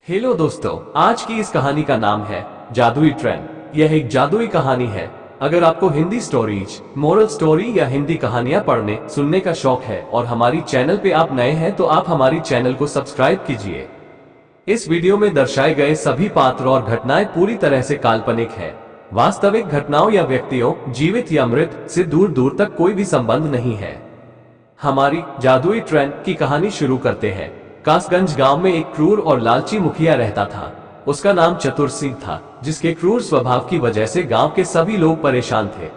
Hello दोस्तों, आज की इस कहानी का नाम है जादुई ट्रेन। यह एक जादुई कहानी है। अगर आपको हिंदी स्टोरीज, मोरल स्टोरी या हिंदी कहानियां पढ़ने सुनने का शौक है और हमारी चैनल पे आप नए हैं तो आप हमारी चैनल को सब्सक्राइब कीजिए। इस वीडियो में दर्शाए गए सभी पात्र और घटनाएं पूरी तरह से काल्पनिक है। वास्तविक घटनाओं या व्यक्तियों, जीवित या मृत, से दूर दूर तक कोई भी संबंध नहीं है। हमारी जादुई ट्रेन की कहानी शुरू करते हैं। कासगंज गांव में एक क्रूर और लालची मुखिया रहता था। उसका नाम चतुर सिंह था, जिसके क्रूर स्वभाव की वजह से गांव के सभी लोग परेशान थे।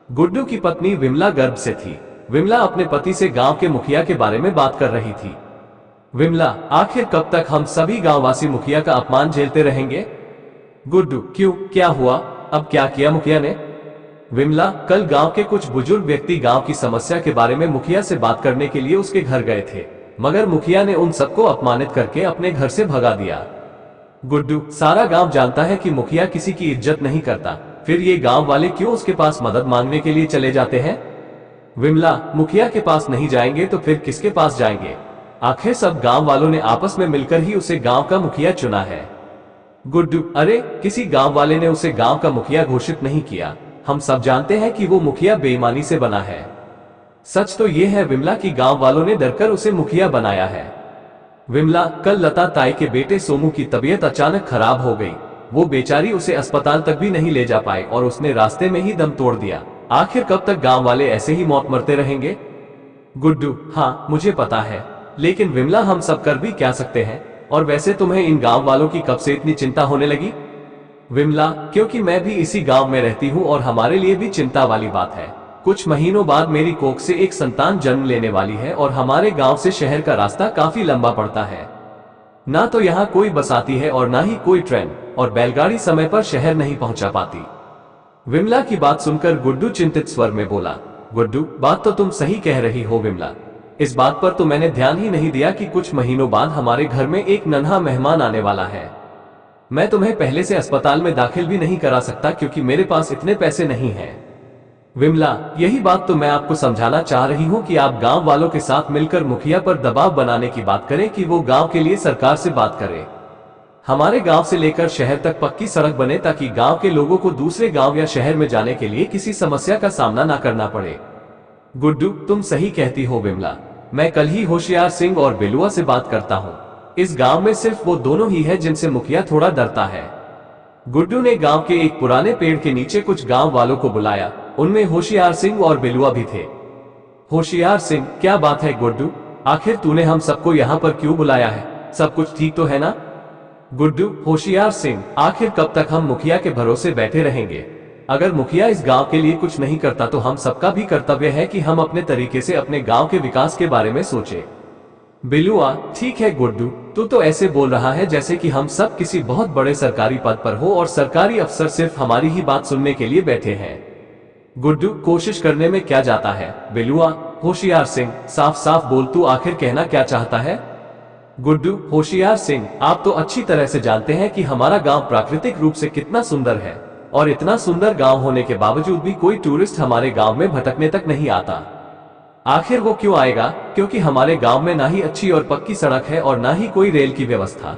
गुड्डू की पत्नी विमला गर्भ से थी। विमला अपने पति से गांव के मुखिया के बारे में बात कर रही थी। विमला, आखिर कब तक हम सभी गांववासी मुखिया का अपमान झेलते रहेंगे? गुड्डू, क्यों, क्या हुआ? अब क्या किया मुखिया ने? विमला, कल गांव के कुछ बुजुर्ग व्यक्ति गांव की समस्या के बारे में मुखिया से बात करने के लिए उसके घर गए थे, मगर मुखिया ने उन सबको अपमानित करके अपने घर से भगा दिया। गुड्डू, सारा गांव जानता है कि मुखिया किसी की इज्जत नहीं करता, फिर ये गांव वाले क्यों उसके पास मदद मांगने के लिए चले जाते हैं? विमला, मुखिया के पास नहीं जाएंगे तो फिर किसके पास जाएंगे? आखिर सब गांव वालों ने आपस में मिलकर ही उसे गांव का मुखिया चुना है। गुड्डू, अरे किसी गांव वाले ने उसे गांव का मुखिया घोषित नहीं किया। हम सब जानते हैं कि वो मुखिया बेईमानी से बना है। सच तो ये है विमला कि गांव वालों ने डरकर उसे मुखिया बनाया है। विमला, कल लता ताई के बेटे सोमू की तबीयत अचानक खराब हो गई। वो बेचारी उसे अस्पताल तक भी नहीं ले जा पाई और उसने रास्ते में ही दम तोड़ दिया। आखिर कब तक गांव वाले ऐसे ही मौत मरते रहेंगे? गुड्डू, हाँ मुझे पता है, लेकिन विमला हम सब कर भी क्या सकते हैं? और वैसे तुम्हें इन गांव वालों की कब से इतनी चिंता होने लगी? विमला, क्योंकि मैं भी इसी गांव में रहती हूँ और हमारे लिए भी चिंता वाली बात है। कुछ महीनों बाद मेरी कोख से एक संतान जन्म लेने वाली है और हमारे गांव से शहर का रास्ता काफी लंबा पड़ता है। ना तो यहाँ कोई बस आती है और ना ही कोई ट्रेन, और बैलगाड़ी समय पर शहर नहीं पहुंचा पाती। विमला की बात सुनकर गुड्डू चिंतित स्वर में बोला, गुड्डू, बात तो तुम सही कह रही हो विमला। इस बात पर तो मैंने ध्यान ही नहीं दिया कि कुछ महीनों बाद हमारे घर में एक नन्हा मेहमान आने वाला है। मैं तुम्हें पहले से अस्पताल में दाखिल भी नहीं करा सकता क्योंकि मेरे पास इतने पैसे नहीं हैं। विमला, यही बात तो मैं आपको समझाना चाह रही हूँ कि आप गांव वालों के साथ मिलकर मुखिया पर दबाव बनाने की बात करें कि वो गांव के लिए सरकार से बात करे। हमारे गांव से लेकर शहर तक पक्की सड़क बने ताकि गांव के लोगों को दूसरे गांव या शहर में जाने के लिए किसी समस्या का सामना न करना पड़े। गुड्डू, तुम सही कहती हो विमला। मैं कल ही होशियार सिंह और बेलुआ से बात करता हूँ। इस गांव में सिर्फ वो दोनों ही है जिनसे मुखिया थोड़ा डरता है। गुड्डू ने गांव के एक पुराने पेड़ के नीचे कुछ गांव वालों को बुलाया। उनमें होशियार सिंह और बेलुआ भी थे। होशियार सिंह, क्या बात है गुड्डू? आखिर तूने हम सबको यहाँ पर क्यों बुलाया है? सब कुछ ठीक तो है ना? गुड्डू, होशियार सिंह, आखिर कब तक हम मुखिया के भरोसे बैठे रहेंगे? अगर मुखिया इस गांव के लिए कुछ नहीं करता तो हम सबका भी कर्तव्य है कि हम अपने तरीके से अपने गांव के विकास के बारे में सोचें। बेलुआ, ठीक है गुड्डू, तू तो ऐसे बोल रहा है जैसे कि हम सब किसी बहुत बड़े सरकारी पद पर हो और सरकारी अफसर सिर्फ हमारी ही बात सुनने के लिए बैठे हैं। गुड्डू, कोशिश करने में क्या जाता है? बेलुआ, होशियार सिंह, साफ साफ बोल, तू आखिर कहना क्या चाहता है? गुड्डू, होशियार सिंह, आप तो अच्छी तरह से जानते हैं कि हमारा गांव प्राकृतिक रूप से कितना सुंदर है, और इतना सुंदर गांव होने के बावजूद भी कोई टूरिस्ट हमारे गांव में भटकने तक नहीं आता। आखिर वो क्यों आएगा? क्योंकि हमारे गांव में ना ही अच्छी और पक्की सड़क है और ना ही कोई रेल की व्यवस्था।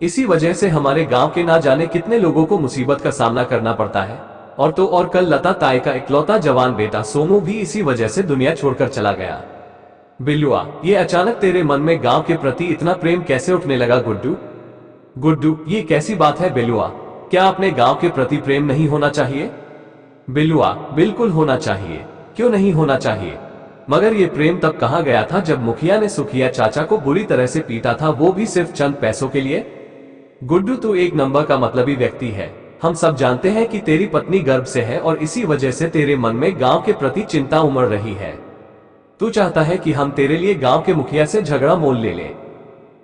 इसी वजह से हमारे गांव के ना जाने कितने लोगों को मुसीबत का सामना करना पड़ता है। और तो और कल लता ताई का इकलौता जवान बेटा सोमू भी इसी वजह से दुनिया छोड़कर चला गया। बिल्लुआ, ये अचानक तेरे मन में गांव के प्रति इतना प्रेम कैसे उठने लगा गुड्डू? गुड्डू, ये कैसी बात है बिल्लुआ? क्या अपने गांव के प्रति प्रेम नहीं होना चाहिए? बिल्लुआ, बिल्कुल होना चाहिए, क्यों नहीं होना चाहिए? मगर ये प्रेम तब कहाँ गया था जब मुखिया ने सुखिया चाचा को बुरी तरह से पीटा था, वो भी सिर्फ चंद पैसों के लिए। गुड्डू, तू एक नंबर का मतलबी व्यक्ति है। हम सब जानते हैं कि तेरी पत्नी गर्भ से है और इसी वजह से तेरे मन में गांव के प्रति चिंता उमड़ रही है। तू चाहता है कि हम तेरे लिए गांव के मुखिया से झगड़ा मोल ले लें।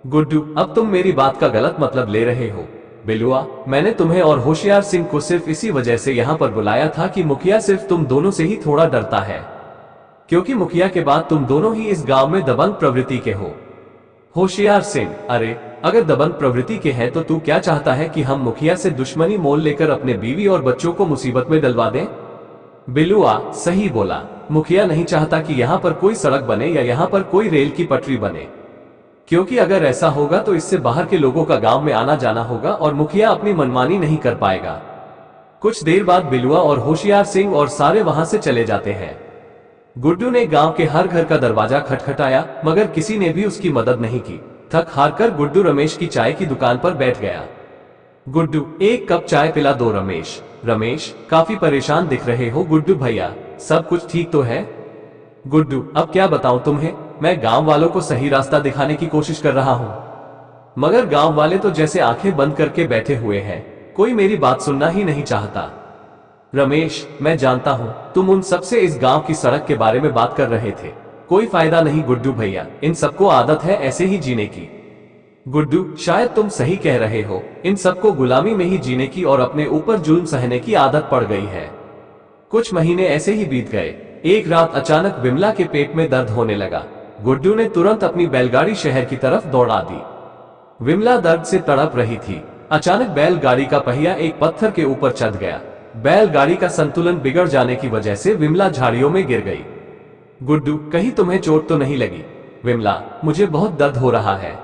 गुड्डू, अब तुम मेरी बात का गलत मतलब ले रहे हो। बिलुआ, मैंने तुम्हें और होशियार सिंह को सिर्फ इसी वजह से यहाँ पर बुलाया था कि मुखिया सिर्फ तुम दोनों से ही थोड़ा डरता है, क्योंकि मुखिया के बाद तुम दोनों ही इस गांव में दबंग प्रवृत्ति के हो। होशियार सिंह, अरे अगर दबंग प्रवृत्ति के हैं तो तू क्या चाहता है कि हम मुखिया से दुश्मनी मोल लेकर अपने बीवी और बच्चों को मुसीबत में डलवा दें? बिलुआ, सही बोला। मुखिया नहीं चाहता कि यहाँ पर कोई सड़क बने या यहाँ पर कोई रेल की पटरी बने। क्योंकि अगर ऐसा होगा तो इससे बाहर के लोगों का गांव में आना जाना होगा और मुखिया अपनी मनमानी नहीं कर पाएगा। कुछ देर बाद बिलुआ और होशियार सिंह और सारे वहां से चले जाते हैं। गुड्डू ने गांव के हर घर का दरवाजा खटखटाया, मगर किसी ने भी उसकी मदद नहीं की। थक हार कर गुड्डू रमेश की चाय की दुकान पर बैठ गया। गुड्डू, एक कप चाय पिला दो। रमेश, रमेश, काफी परेशान दिख रहे हो गुड्डू भैया, सब कुछ ठीक तो है? गुड्डू, अब क्या बताऊं तुम्हें, मैं गांव वालों को सही रास्ता दिखाने की कोशिश कर रहा हूं, मगर गांव वाले तो जैसे आंखें बंद करके बैठे हुए हैं, कोई मेरी बात सुनना ही नहीं चाहता। रमेश, मैं जानता हूं तुम उन सबसे इस गांव की सड़क के बारे में बात कर रहे थे, कोई फायदा नहीं गुड्डू भैया, इन सबको आदत है ऐसे ही जीने की। गुड्डू, शायद तुम सही कह रहे हो, इन सबको गुलामी में ही जीने की और अपने ऊपर जुल्म सहने की आदत पड़ गई है। कुछ महीने ऐसे ही बीत गए। एक रात अचानक विमला के पेट में दर्द होने लगा। गुड्डू ने तुरंत अपनी बैलगाड़ी शहर की तरफ दौड़ा दी। विमला दर्द से तड़प रही थी। अचानक बैलगाड़ी का पहिया एक पत्थर के ऊपर चढ़ गया। बैलगाड़ी का संतुलन बिगड़ जाने की वजह से विमला झाड़ियों में गिर गई। गुड्डू, कहीं तुम्हें चोट तो नहीं लगी? विमला, मुझे बहुत दर्द हो रहा है।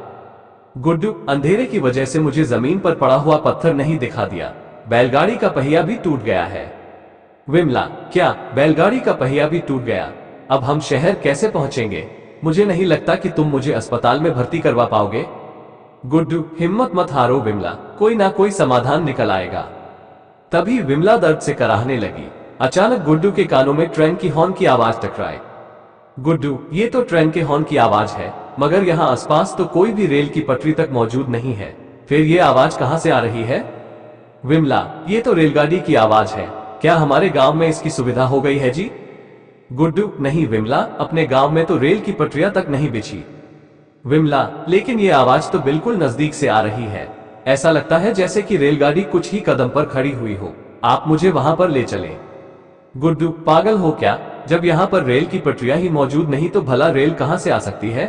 गुड्डू, अंधेरे की वजह से मुझे जमीन पर पड़ा हुआ पत्थर नहीं दिखा दिया, बैलगाड़ी का पहिया भी टूट गया है। विमला, क्या बैलगाड़ी का पहिया भी टूट गया? अब हम शहर कैसे पहुंचेंगे? मुझे नहीं लगता कि तुम मुझे अस्पताल में भर्ती करवा पाओगे। गुड्डू, हिम्मत मत हारो विमला, कोई ना कोई समाधान निकल आएगा। तभी विमला दर्द से कराहने लगी। अचानक गुड्डू के कानों में ट्रेन की हॉर्न की आवाज टकराई। गुड्डू, ये तो ट्रेन के हॉर्न की आवाज है, मगर यहाँ आसपास तो कोई भी रेल की पटरी तक मौजूद नहीं है, फिर ये आवाज कहाँ से आ रही है? विमला, ये तो रेलगाड़ी की आवाज है, क्या हमारे गांव में इसकी सुविधा हो गई है जी? गुड्डू, नहीं विमला, अपने गांव में तो रेल की पटरियां तक नहीं बिछी। विमला, लेकिन ये आवाज तो बिल्कुल नजदीक से आ रही है, ऐसा लगता है जैसे कि रेलगाड़ी कुछ ही कदम पर खड़ी हुई हो, आप मुझे वहां पर ले चलें। गुड्डू, पागल हो क्या, जब यहाँ पर रेल की पटरियां ही मौजूद नहीं तो भला रेल कहां से आ सकती है?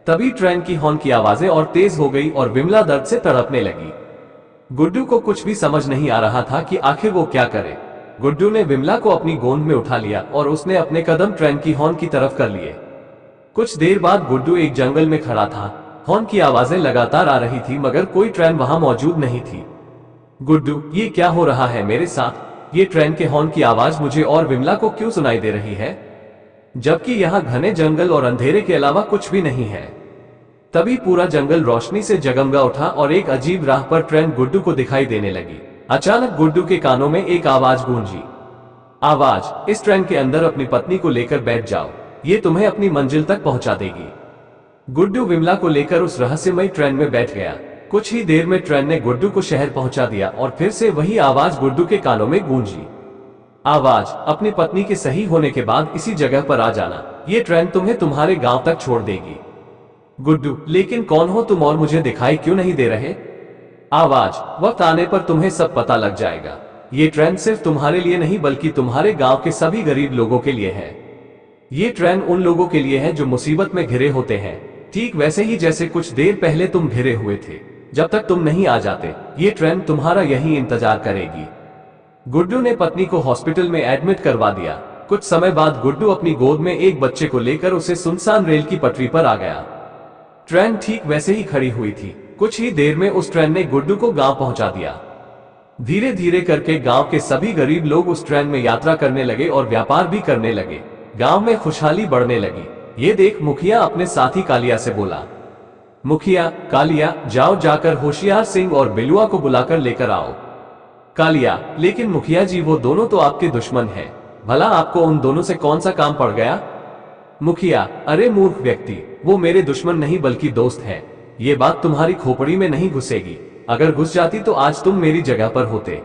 तभी ट्रेन की हॉर्न की आवाजें और तेज हो गई और विमला दर्द से तड़पने लगी। गुड्डू को कुछ भी समझ नहीं आ रहा था कि आखिर वो क्या करे। गुड्डू ने विमला को अपनी गोद में उठा लिया और उसने अपने कदम ट्रेन की हॉर्न की तरफ कर लिए। कुछ देर बाद गुड्डू एक जंगल में खड़ा था। हॉर्न की आवाजें लगातार आ रही थी, मगर कोई ट्रेन वहां मौजूद नहीं थी। गुड्डू, ये क्या हो रहा है मेरे साथ? ये ट्रेन के हॉर्न की आवाज मुझे और विमला को क्यों सुनाई दे रही है, जबकि यहाँ घने जंगल और अंधेरे के अलावा कुछ भी नहीं है? तभी पूरा जंगल रोशनी से जगमगा उठा और एक अजीब राह पर ट्रेन गुड्डू को दिखाई देने लगी। अचानक गुड्डू के कानों में एक आवाज गूंजी। आवाज, इस ट्रेन के अंदर अपनी पत्नी को लेकर बैठ जाओ, ये तुम्हें अपनी मंजिल तक पहुंचा देगी। गुड्डू विमला को लेकर उस रहस्यमयी ट्रेन में बैठ गया। कुछ ही देर में ट्रेन ने गुड्डू को शहर पहुंचा दिया और फिर से वही आवाज गुड्डू के कानों में गूंजी। आवाज, अपनी पत्नी के सही होने के बाद इसी जगह पर आ जाना, ये ट्रेन तुम्हें तुम्हारे गांव तक छोड़ देगी। गुड्डू, लेकिन कौन हो तुम और मुझे दिखाई क्यों नहीं दे रहे? आवाज, वक्त आने पर तुम्हें सब पता लग जाएगा, ये ट्रेन सिर्फ तुम्हारे लिए नहीं बल्कि तुम्हारे गांव के सभी गरीब लोगों के लिए है। ये ट्रेन उन लोगों के लिए है जो मुसीबत में घिरे होते हैं, ठीक वैसे ही जैसे कुछ देर पहले तुम घिरे हुए थे। जब तक तुम नहीं आ जाते, ये ट्रेन तुम्हारा यही इंतजार करेगी। गुड्डू ने पत्नी को हॉस्पिटल में एडमिट करवा दिया। कुछ समय बाद गुड्डू अपनी गोद में एक बच्चे को लेकर उसे सुनसान रेल की पटरी पर आ गया। ट्रेन ठीक वैसे ही खड़ी हुई थी। कुछ ही देर में उस ट्रेन ने गुड्डू को गांव पहुंचा दिया। धीरे धीरे करके गांव के सभी गरीब लोग उस ट्रेन में यात्रा करने लगे और व्यापार भी करने लगे। गांव में खुशहाली बढ़ने लगी। ये देख मुखिया अपने साथी कालिया से बोला, मुखिया, कालिया, जाओ जाकर होशियार सिंह और बिलुआ को बुलाकर लेकर आओ। कालिया, लेकिन मुखिया जी वो दोनों तो आपके दुश्मन हैं, भला आपको उन दोनों से कौन सा काम पड़ गया? मुखिया, अरे मूर्ख व्यक्ति, वो मेरे दुश्मन नहीं बल्कि दोस्त हैं। ये बात तुम्हारी खोपड़ी में नहीं घुसेगी, अगर घुस जाती तो आज तुम मेरी जगह पर होते।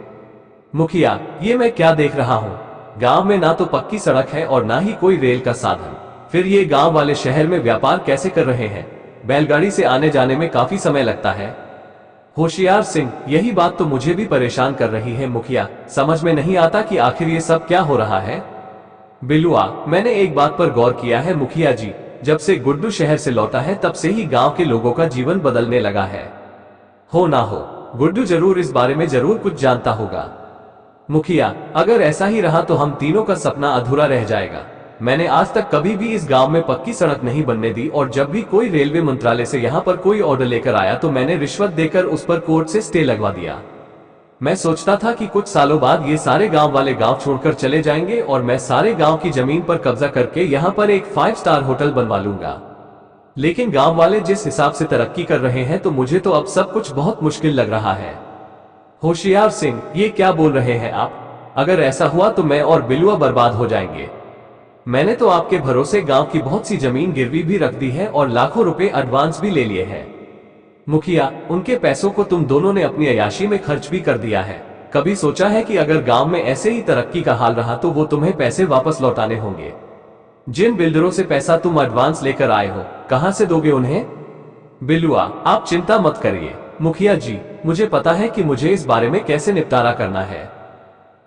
मुखिया, ये मैं क्या देख रहा हूँ, गांव में ना तो पक्की सड़क है और ना ही कोई रेल का साधन, फिर ये गांव वाले शहर में व्यापार कैसे कर रहे हैं? बैलगाड़ी से आने जाने में काफी समय लगता है। होशियार सिंह, यही बात तो मुझे भी परेशान कर रही है मुखिया, समझ में नहीं आता कि आखिर ये सब क्या हो रहा है। बिलुआ, मैंने एक बात पर गौर किया है मुखिया जी, जब से गुड्डू शहर से लौटा है तब से ही गांव के लोगों का जीवन बदलने लगा है। हो ना हो, गुड्डू जरूर इस बारे में जरूर कुछ जानता होगा। मुखिया, अगर ऐसा ही रहा तो हम तीनों का सपना अधूरा रह जाएगा। मैंने आज तक कभी भी इस गांव में पक्की सड़क नहीं बनने दी, और जब भी कोई रेलवे मंत्रालय से यहाँ पर कोई ऑर्डर लेकर आया तो मैंने रिश्वत देकर उस पर कोर्ट से स्टे लगवा दिया। मैं सोचता था कि कुछ सालों बाद ये सारे गांव वाले गांव छोड़कर चले जाएंगे और मैं सारे गांव की जमीन पर कब्जा करके यहाँ पर एक 5 स्टार होटल बनवा लूंगा। लेकिन गांव वाले जिस हिसाब से तरक्की कर रहे हैं तो मुझे तो अब सब कुछ बहुत मुश्किल लग रहा है। होशियार सिंह, ये क्या बोल रहे हैं आप? अगर ऐसा हुआ तो मैं और बिलुआ बर्बाद हो जाएंगे। मैंने तो आपके भरोसे गांव की बहुत सी जमीन गिरवी भी रख दी है और लाखों रुपए एडवांस भी ले लिए हैं। मुखिया, उनके पैसों को तुम दोनों ने अपनी अयाशी में खर्च भी कर दिया है। कभी सोचा है कि अगर गांव में ऐसे ही तरक्की का हाल रहा तो वो तुम्हें पैसे वापस लौटाने होंगे? जिन बिल्डरों से पैसा तुम एडवांस लेकर आए हो, कहां से दोगे उन्हें? बिलुआ, आप चिंता मत करिए। मुखिया जी, मुझे पता है कि मुझे इस बारे में कैसे निपटारा करना है।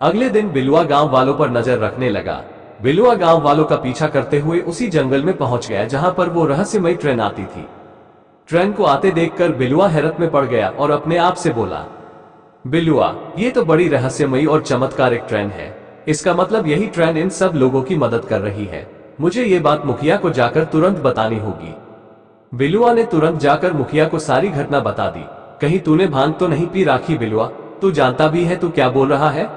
अगले दिन बिलुआ गांव वालों पर नजर रखने लगा। बिलुआ गांव वालों का पीछा करते हुए उसी जंगल में पहुंच गया जहां पर वो रहस्यमयी ट्रेन आती थी। ट्रेन को आते देखकर बिलुआ हैरत में पड़ गया और अपने आप से बोला, बिलुआ, ये तो बड़ी रहस्यमयी और चमत्कारिक ट्रेन है। इसका मतलब यही ट्रेन इन सब लोगों की मदद कर रही है। मुझे ये बात मुखिया को जाकर तुरंत बतानी होगी। बिलुआ ने तुरंत जाकर मुखिया को सारी घटना बता दी। कहीं तूने भांग तो नहीं पी राखी बिलुआ? तू जानता भी है तू क्या बोल रहा है?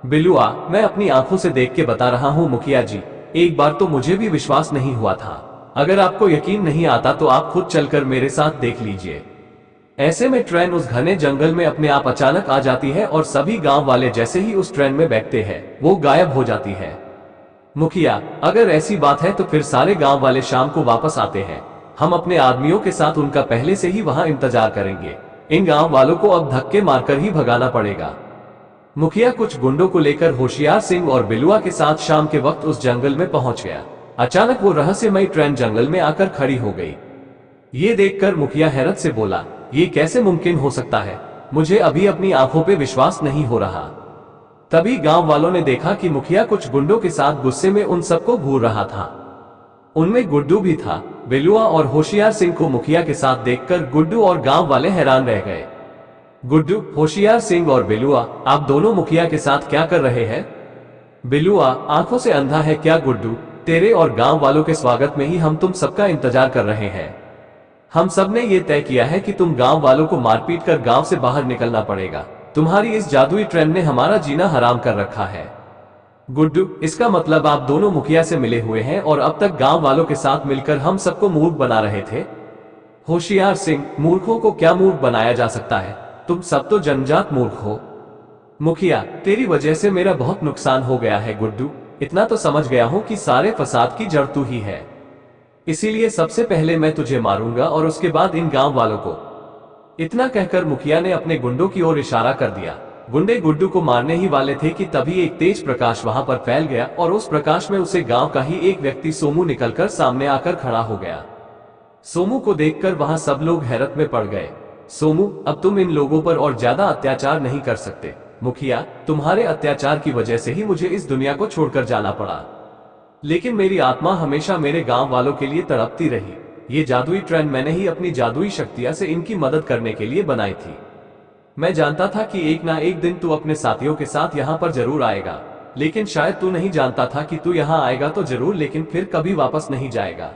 बिलुआ, मैं अपनी आंखों से देख के बता रहा हूँ मुखिया जी। एक बार तो मुझे भी विश्वास नहीं हुआ था। अगर आपको यकीन नहीं आता तो आप खुद चलकर मेरे साथ देख लीजिए। ऐसे में ट्रेन उस घने जंगल में अपने आप अचानक आ जाती है और सभी गांव वाले जैसे ही उस ट्रेन में बैठते हैं वो गायब हो जाती है। मुखिया, अगर ऐसी बात है तो फिर सारे गांव वाले शाम को वापस आते हैं। हम अपने आदमियों के साथ उनका पहले से ही वहां इंतजार करेंगे। इन गांव वालों को अब धक्के मारकर ही भगाना पड़ेगा। मुखिया कुछ गुंडों को लेकर होशियार सिंह और बिलुआ के साथ शाम के वक्त उस जंगल में पहुंच गया। अचानक वो रहस्यमयी ट्रेन जंगल में आकर खड़ी हो गई। ये देखकर मुखिया हैरत से बोला, ये कैसे मुमकिन हो सकता है? मुझे अभी अपनी आंखों पे विश्वास नहीं हो रहा। तभी गांव वालों ने देखा कि मुखिया कुछ गुंडों के साथ गुस्से में उन सबको घूर रहा था। उनमें गुड्डू भी था। बिलुआ और होशियार सिंह को मुखिया के साथ देखकर गुड्डू और गांव वाले हैरान रह गए। गुड्डू, होशियार सिंह और बिलुआ, आप दोनों मुखिया के साथ क्या कर रहे हैं? बिलुआ, आंखों से अंधा है क्या गुड्डू? तेरे और गांव वालों के स्वागत में ही हम तुम सबका इंतजार कर रहे हैं। हम सब ने ये तय किया है कि तुम गांव वालों को मारपीट कर गांव से बाहर निकलना पड़ेगा। तुम्हारी इस जादुई ट्रेन ने हमारा जीना हराम कर रखा है। गुड्डू, इसका मतलब आप दोनों मुखिया से मिले हुए हैं और अब तक गांव वालों के साथ मिलकर हम सबको मूर्ख बना रहे थे। होशियार सिंह, मूर्खों को क्या मूर्ख बनाया जा सकता है? तुम सब तो जन्मजात मूर्ख हो। मुखिया, तेरी वजह से मेरा बहुत नुकसान हो गया है गुड्डू। इतना तो समझ गया हूं कि सारे फसाद की जड़ तू ही है। इसीलिए सबसे पहले मैं तुझे मारूंगा और उसके बाद इन गांव वालों को। इतना कहकर मुखिया ने अपने गुंडों की ओर इशारा कर दिया। गुंडे गुड्डू को मारने ही वाले थे कि तभी एक तेज प्रकाश वहां पर फैल गया और उस प्रकाश में उसे गांव का ही एक व्यक्ति सोमू निकलकर सामने आकर खड़ा हो गया। सोमू को देखकर वहां सब लोग हैरत में पड़ गए। सोमू, अब तुम इन लोगों पर और ज्यादा अत्याचार नहीं कर सकते। मुखिया, तुम्हारे अत्याचार की वजह से ही मुझे इस दुनिया को छोड़कर जाना पड़ा, लेकिन मेरी आत्मा हमेशा मेरे गांव वालों के लिए तड़पती रही। ये जादुई ट्रेन मैंने ही अपनी जादुई शक्तियां से इनकी मदद करने के लिए बनाई थी। मैं जानता था कि एक ना एक दिन तू अपने साथियों के साथ यहाँ पर जरूर आएगा, लेकिन शायद तू नहीं जानता था कि तू यहाँ आएगा तो जरूर, लेकिन फिर कभी वापस नहीं जाएगा।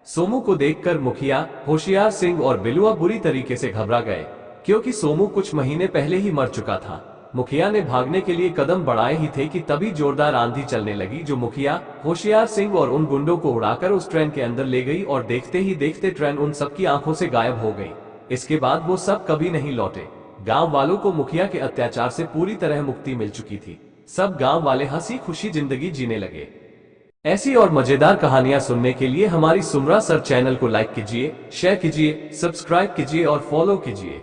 सोमू को देखकर मुखिया, होशियार सिंह और बिलुआ बुरी तरीके से घबरा गए, क्योंकि सोमू कुछ महीने पहले ही मर चुका था। मुखिया ने भागने के लिए कदम बढ़ाए ही थे कि तभी जोरदार आंधी चलने लगी, जो मुखिया, होशियार सिंह और उन गुंडों को उड़ाकर उस ट्रेन के अंदर ले गई और देखते ही देखते ट्रेन उन सबकी आंखों से गायब हो गई। इसके बाद वो सब कभी नहीं लौटे। गांव वालों को मुखिया के अत्याचार से पूरी तरह मुक्ति मिल चुकी थी। सब गांव वाले हंसी खुशी जिंदगी जीने लगे। ऐसी और मजेदार कहानियां सुनने के लिए हमारी सुमरा सर चैनल को लाइक कीजिए, शेयर कीजिए, सब्सक्राइब कीजिए और फॉलो कीजिए।